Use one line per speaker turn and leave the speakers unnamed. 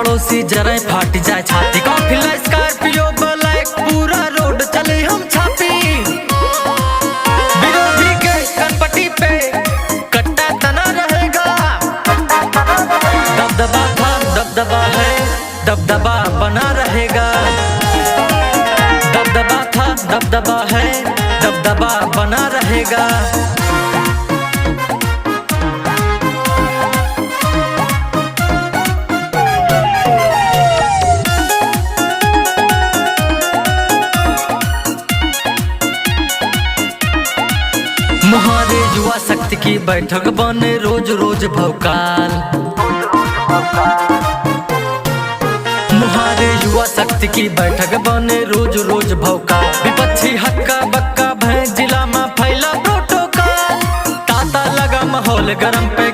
पड़ोसी जरा फाट जाए छाती काफिला स्कॉर्पियो ब्लैक पूरा रोड चले हम छापी विरोधी के कनपट्टी पे कट्टा तना रहेगा। दबदबा था दबदबा है दबदबा बना रहेगा। दबदबा था दबदबा है दबदबा बना रहेगा। मुहारे युवा शक्ति की बैठक बने रोज रोज भौकाल। मुहारे युवा शक्ति की बैठक बने रोज रोज भौकाल। विपक्षी हक्का बक्का भैं जिला में फैला प्रोटोकॉल। ताता लगा माहौल गरम पे